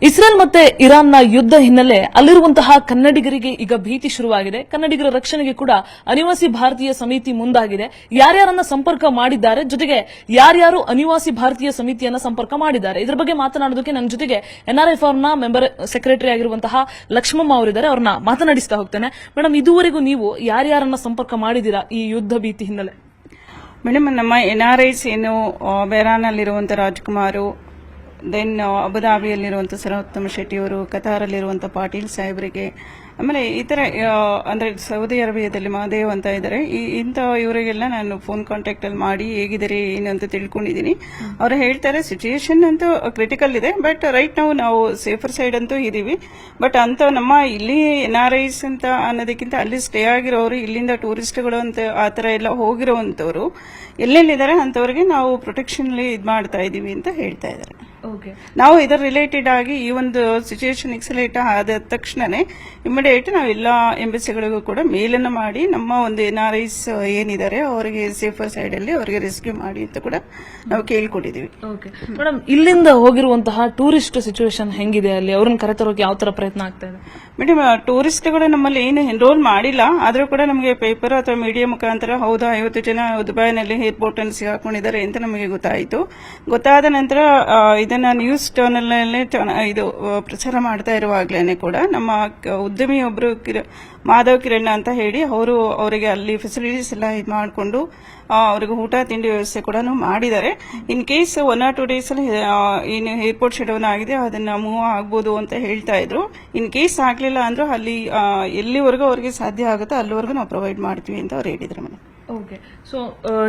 Israel ಮತ್ತೆ ಇರಾನ್ನ ಯುದ್ಧ ಹಿನ್ನೆಲೆ ಅಲ್ಲಿರುವಂತಹ ಕನ್ನಡಿಗರಿಗೆ ಈಗ ಭೀತಿ ಶುರುವಾಗಿದೆ. ಕನ್ನಡಿಗರ ರಕ್ಷಣೆಗೆ ಕೂಡ ಅನಿವಾಸಿ ಭಾರತೀಯ ಸಮಿತಿ ಮುಂದಾಗಿದೆ. ಯಾರ್ಯಾರನ್ನ ಸಂಪರ್ಕ ಮಾಡಿದ್ದಾರೆ, ಜೊತೆಗೆ ಯಾರ್ಯಾರು ಅನಿವಾಸಿ ಭಾರತೀಯ ಸಮಿತಿಯನ್ನ ಸಂಪರ್ಕ ಮಾಡಿದ್ದಾರೆ, ಇದರ ಬಗ್ಗೆ ಮಾತನಾಡೋದಕ್ಕೆ ನನ್ನ ಜೊತೆಗೆ ಎನ್ಆರ್ಐ ಫಾರ್ಮ್ನ ಮೆಂಬರ್ ಸೆಕ್ರೆಟರಿ ಆಗಿರುವಂತಹ ಲಕ್ಷ್ಮಮ್ಮ ಅವರಿದ್ದಾರೆ. ಅವ್ರನ್ನ ಮಾತನಾಡಿಸ್ತಾ ಹೋಗ್ತೇನೆ. ಮೇಡಮ್, ಇದುವರೆಗೂ ನೀವು ಯಾರ್ಯಾರನ್ನ ಸಂಪರ್ಕ ಮಾಡಿದ್ದೀರಾ ಈ ಯುದ್ಧ ಭೀತಿ ಹಿನ್ನೆಲೆ? ಮೇಡಮ್, ನಮ್ಮ ಎನ್ಆರ್ಐಸ್ ಏನು ಬೆಹ್ರಾನಲ್ಲಿರುವಂಥ ರಾಜ್ಕುಮಾರು, ದೆನ್ ಅಬುದಾಬಿಯಲ್ಲಿರುವಂಥ ಸರ್ವೋತ್ತಮ ಶೆಟ್ಟಿಯವರು, ಕತಾರಲ್ಲಿರುವಂಥ ಪಾಟೀಲ್ ಸಾಹೇಬರಿಗೆ, ಆಮೇಲೆ ಇತರ ಅಂದರೆ ಸೌದಿ ಅರೇಬಿಯಾದಲ್ಲಿ ಮಹದೇವ್ ಅಂತ ಇದ್ದಾರೆ, ಇಂಥ ಇವರಿಗೆಲ್ಲ ನಾನು ಫೋನ್ ಕಾಂಟ್ಯಾಕ್ಟಲ್ಲಿ ಮಾಡಿ ಹೇಗಿದ್ದಾರೆ ಏನು ಅಂತ ತಿಳ್ಕೊಂಡಿದ್ದೀನಿ. ಅವರು ಹೇಳ್ತಾರೆ ಸಿಚುಯೇಷನ್ ಅಂತೂ ಕ್ರಿಟಿಕಲ್ ಇದೆ, ಬಟ್ ರೈಟ್ ನಾವು ಸೇಫರ್ ಸೈಡ್ ಅಂತೂ ಇದ್ದೀವಿ. ಬಟ್ ಅಂತ ನಮ್ಮ ಇಲ್ಲಿ ಎನ್ಆರ್ಐಸ್ ಅಂತ ಅನ್ನೋದಕ್ಕಿಂತ ಅಲ್ಲಿ ಸ್ಟೇ ಆಗಿರೋರು, ಇಲ್ಲಿಂದ ಟೂರಿಸ್ಟ್ಗಳು ಅಂತ ಆ ಥರ ಎಲ್ಲ ಹೋಗಿರೋವಂಥವ್ರು ಎಲ್ಲೆಲ್ಲಿದ್ದಾರೆ ಅಂಥವ್ರಿಗೆ ನಾವು ಪ್ರೊಟೆಕ್ಷನ್ಲಿ ಇದು ಮಾಡ್ತಾ ಇದ್ದೀವಿ ಅಂತ ಹೇಳ್ತಾ ಇದ್ದಾರೆ. ನಾವು ಇದರ ರಿಲೇಟೆಡ್ ಆಗಿ ಈ ಒಂದು ಸಿಚುಯೇಷನ್ ಎಕ್ಸಲೇಟ್ ಆದ ತಕ್ಷಣನೇ ಇಮಿಡಿಯೇಟ್ ನಾವು ಎಲ್ಲ ಎಂಬಸಿಗಳಿಗೂ ಕೂಡ ಮೇಲನ್ನು ಮಾಡಿ ನಮ್ಮ ಒಂದು ಎನ್ಆರ್ಐಸ್ ಏನಿದ್ದಾರೆ ಅವರಿಗೆ ಸೇಫರ್ ಸೈಡ್ ಅಲ್ಲಿ ಅವರಿಗೆ ರೆಸ್ಕ್ಯೂ ಮಾಡಿ ಅಂತ ಕೂಡ ನಾವು ಕೇಳ್ಕೊಂಡಿದೀವಿ. ಮೇಡಮ್, ಇಲ್ಲಿಂದ ಹೋಗಿರುವಂತಹ ಟೂರಿಸ್ಟ್ ಸಿಚುವೇಶನ್ ಹೆಂಗಿದೆ, ಅಲ್ಲಿ ಅವ್ರನ್ನ ಕರೆತರೋಕೆ ಯಾವ ತರ ಪ್ರಯತ್ನ ಆಗ್ತಾ ಇದೆ? ಮೇಡಮ್, ಟೂರಿಸ್ಟ್ಗಳು ನಮ್ಮಲ್ಲಿ ಏನು ಎನ್ರೋಲ್ ಮಾಡಿಲ್ಲ, ಆದ್ರೂ ಕೂಡ ನಮಗೆ ಪೇಪರ್ ಅಥವಾ ಮೀಡಿಯಾ ಮುಖಾಂತರ ಹೌದಾ 50 ಜನ ದುಬೈನಲ್ಲಿ ಏರ್ಪೋರ್ಟ್ ಅಲ್ಲಿ ಸಿಗಾಕೊಂಡಿದ್ದಾರೆ ಅಂತ ನಮಗೆ ಗೊತ್ತಾಯಿತು. ಗೊತ್ತಾದ ನಂತರ ಇದನ್ನ ನ್ಯೂಸ್ ಚಾನೆಲ್ ನಲ್ಲಿ ಇದು ಪ್ರಚಾರ ಮಾಡ್ತಾ ಇರುವಾಗ್ಲೇನೆ ಕೂಡ ನಮ್ಮ ಉದ್ಯಮಿ ಒಬ್ರು ಮಾಧವ್ ಕಿರಣ್ ಅಂತ ಹೇಳಿ ಅವರಿಗೆ ಅಲ್ಲಿ ಫೆಸಿಲಿಟೀಸ್ ಎಲ್ಲ ಇದು ಮಾಡಿಕೊಂಡು ಅವರಿಗೆ ಊಟ ತಿಂಡಿ ವ್ಯವಸ್ಥೆ ಕೂಡ ಮಾಡಿದ್ದಾರೆ. ಇನ್ ಕೇಸ್ 1 or 2 days ಅಲ್ಲಿ ಏನು ಏರ್ಪೋರ್ಟ್ ಶಟ್ ಡೌನ್ ಆಗಿದೆ ಅದನ್ನ ಮೂವ್ ಆಗ್ಬೋದು ಅಂತ ಹೇಳ್ತಾ ಇದ್ರು. ಇನ್ ಕೇಸ್ ಆಗ್ಲಿಲ್ಲ ಅಂದ್ರೂ ಅಲ್ಲಿ ಎಲ್ಲಿವರೆಗೂ ಅವರಿಗೆ ಸಾಧ್ಯ ಆಗುತ್ತೋ ಅಲ್ಲಿವರೆಗೂ ನಾವು ಪ್ರೊವೈಡ್ ಮಾಡ್ತೀವಿ ಅಂತ ಅವ್ರು ಹೇಳಿದ್ರು ಮೇಡಮ್. ಓಕೆ, ಸೊ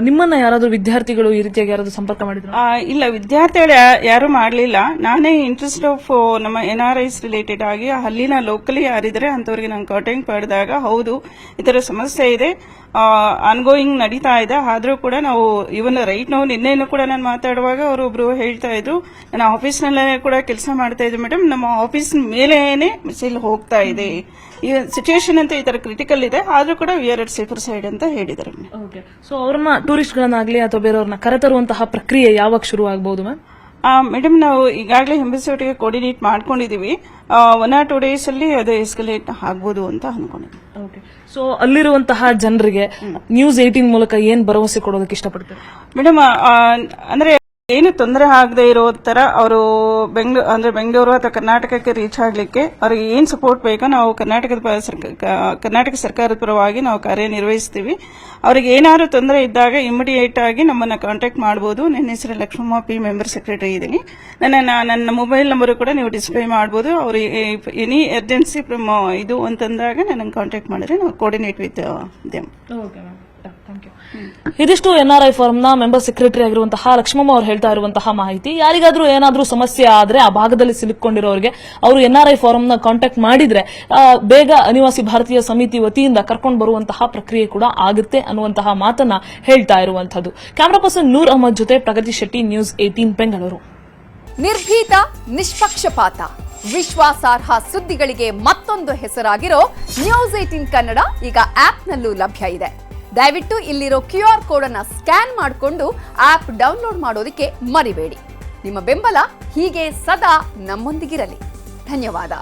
ನಿಮ್ಮನ್ನ ಯಾರಾದ್ರೂ ವಿದ್ಯಾರ್ಥಿಗಳು ಈ ರೀತಿಯಾಗಿ ಯಾರಾದ್ರೂ ಸಂಪರ್ಕ ಮಾಡಿದ್ರು? ಇಲ್ಲ, ವಿದ್ಯಾರ್ಥಿಗಳು ಯಾರು ಮಾಡಲಿಲ್ಲ. ನಾನೇ ಇಂಟ್ರೆಸ್ಟ್ ಆಫ್ ನಮ್ಮ ಎನ್ಆರ್ಐಸ್ ರಿಲೇಟೆಡ್ ಆಗಿ ಅಲ್ಲಿನ ಲೋಕಲಿ ಯಾರಿದ್ರೆ ಅಂತವ್ರಿಗೆ ನಾನು ಕಾಂಟ್ಯಾಕ್ಟ್ ಮಾಡಿದಾಗ ಹೌದು ಈ ತರ ಸಮಸ್ಯೆ ಇದೆ, ಆನ್ಗೋಯಿಂಗ್ ನಡೀತಾ ಇದೆ, ಆದ್ರೂ ಕೂಡ ನಾವು ಇವನ್ ರೈಟ್ ನಾವು ನಿನ್ನೆನೂ ಕೂಡ ನಾನು ಮಾತಾಡುವಾಗ ಅವರೊಬ್ರು ಹೇಳ್ತಾ ಇದ್ರು ನನ್ನ ಆಫೀಸ್ನಲ್ಲೇ ಕೂಡ ಕೆಲಸ ಮಾಡ್ತಾ ಇದ್ರು ಮೇಡಮ್, ನಮ್ಮ ಆಫೀಸ್ ಮೇಲೇನೆ ಮಿಸೈಲ್ ಹೋಗ್ತಾ ಇದೆ, ಈ ಸಿಚುಯೇಷನ್ ಅಂತ ಈ ತರ ಕ್ರಿಟಿಕಲ್ ಇದೆ, ಆದ್ರೂ ಕೂಡ we are at safer side ಅಂತ ಹೇಳಿದ್ದಾರೆ. ಸೊ ಅವ್ರನ್ನ ಟೂರಿಸ್ಟ್ ಗಳನ್ನಾಗ್ಲಿ ಅಥವಾ ಬೇರೆಯವ್ರನ್ನ ಕರೆತರುವಂತಹ ಪ್ರಕ್ರಿಯೆ ಯಾವಾಗ ಶುರು ಆಗಬಹುದು ಮ್ಯಾಮ್? ಮೇಡಮ್, ನಾವು ಈಗಾಗಲೇ ಎಂಬಸಿ ಒಟ್ಟಿಗೆ ಕೋರ್ಡಿನೇಟ್ ಮಾಡ್ಕೊಂಡಿದೀವಿ. 1 or 2 days ಅಲ್ಲಿ ಅದು ಎಸ್ಕಲೇಟ್ ಆಗ್ಬೋದು ಅಂತ ಅನ್ಕೊಂಡಿದ್ದೀವಿ. ಸೊ ಅಲ್ಲಿರುವಂತಹ ಜನರಿಗೆ ನ್ಯೂಸ್ 18 ಮೂಲಕ ಏನ್ ಭರವಸೆ ಕೊಡೋದಕ್ಕೆ ಇಷ್ಟಪಡ್ತಾರೆ ಮೇಡಮ್? ಅಂದ್ರೆ ಏನು ತೊಂದರೆ ಆಗದೆ ಇರೋ ತರ ಅವರು ಬೆಂಗಳೂರು ಅಥವಾ ಕರ್ನಾಟಕಕ್ಕೆ ರೀಚ್ ಆಗ್ಲಿಕ್ಕೆ ಅವ್ರಿಗೆ ಏನ್ ಸಪೋರ್ಟ್ ಬೇಕೋ ನಾವು ಕರ್ನಾಟಕ ಸರ್ಕಾರದ ಪರವಾಗಿ ನಾವು ಕಾರ್ಯನಿರ್ವಹಿಸ್ತೀವಿ. ಅವ್ರಿಗೆ ಏನಾದ್ರು ತೊಂದರೆ ಇದ್ದಾಗ ಇಮಿಡಿಯೇಟ್ ಆಗಿ ನಮ್ಮನ್ನ ಕಾಂಟ್ಯಾಕ್ಟ್ ಮಾಡಬಹುದು. ನನ್ನ ಹೆಸರು ಲಕ್ಷ್ಮಮ್ಮ ಪಿ, ಮೆಂಬರ್ ಸೆಕ್ರೆಟರಿ ಇದ್ದೀನಿ. ನನ್ನ ಮೊಬೈಲ್ ನಂಬರ್ ಕೂಡ ನೀವು ಡಿಸ್ಪ್ಲೇ ಮಾಡಬಹುದು. ಅವ್ರು ಎನಿ ಎಮರ್ಜೆನ್ಸಿ ಇದು ಅಂತಂದಾಗ ನನ್ನ ಕಾಂಟ್ಯಾಕ್ಟ್ ಮಾಡಿದ್ರೆ ನಾವು ಕೋರ್ಡಿನೇಟ್ ವಿತ್ ದೆಮ್. ಇದಿಷ್ಟು ಎನ್ಆರ್ಐ ಫಾರ್ಮ್ನ ಮೆಂಬರ್ ಸೆಕ್ರೆಟರಿ ಆಗಿರುವಂತಹ ಲಕ್ಷ್ಮಮ್ಮ ಅವರು ಹೇಳ್ತಾ ಇರುವಂತಹ ಮಾಹಿತಿ. ಯಾರಿಗಾದ್ರೂ ಏನಾದ್ರೂ ಸಮಸ್ಯೆ ಆದ್ರೆ ಆ ಭಾಗದಲ್ಲಿ ಸಿಲುಕೊಂಡಿರೋರಿಗೆ ಅವರು ಎನ್ಆರ್ಐ ಫಾರ್ಮ್ನ ಕಾಂಟ್ಯಾಕ್ಟ್ ಮಾಡಿದ್ರೆ ಬೇಗ ಅನಿವಾಸಿ ಭಾರತೀಯ ಸಮಿತಿ ವತಿಯಿಂದ ಕರ್ಕೊಂಡು ಬರುವಂತಹ ಪ್ರಕ್ರಿಯೆ ಕೂಡ ಆಗುತ್ತೆ ಅನ್ನುವಂತಹ ಮಾತನ್ನ ಹೇಳ್ತಾ ಇರುವಂತದ್ದು. ಕ್ಯಾಮರಾ ಪರ್ಸನ್ ನೂರ್ ಅಹಮದ್ ಜೊತೆ ಪ್ರಗತಿ ಶೆಟ್ಟಿ, ನ್ಯೂಸ್ 18 ಬೆಂಗಳೂರು. ನಿರ್ಭೀತ, ನಿಷ್ಪಕ್ಷಪಾತ, ವಿಶ್ವಾಸಾರ್ಹ ಸುದ್ದಿಗಳಿಗೆ ಮತ್ತೊಂದು ಹೆಸರಾಗಿರೋ ನ್ಯೂಸ್ 18 ಕನ್ನಡ ಈಗ ಆಪ್ನಲ್ಲೂ ಲಭ್ಯ ಇದೆ. ದಯವಿಟ್ಟು ಇಲ್ಲಿರೋ QR ಕೋಡ್ ಅನ್ನ ಸ್ಕ್ಯಾನ್ ಮಾಡಿಕೊಂಡು ಆಪ್ ಡೌನ್ಲೋಡ್ ಮಾಡೋದಕ್ಕೆ ಮರಿಬೇಡಿ. ನಿಮ್ಮ ಬೆಂಬಲ ಹೀಗೆ ಸದಾ ನಮ್ಮೊಂದಿಗಿರಲಿ. ಧನ್ಯವಾದ.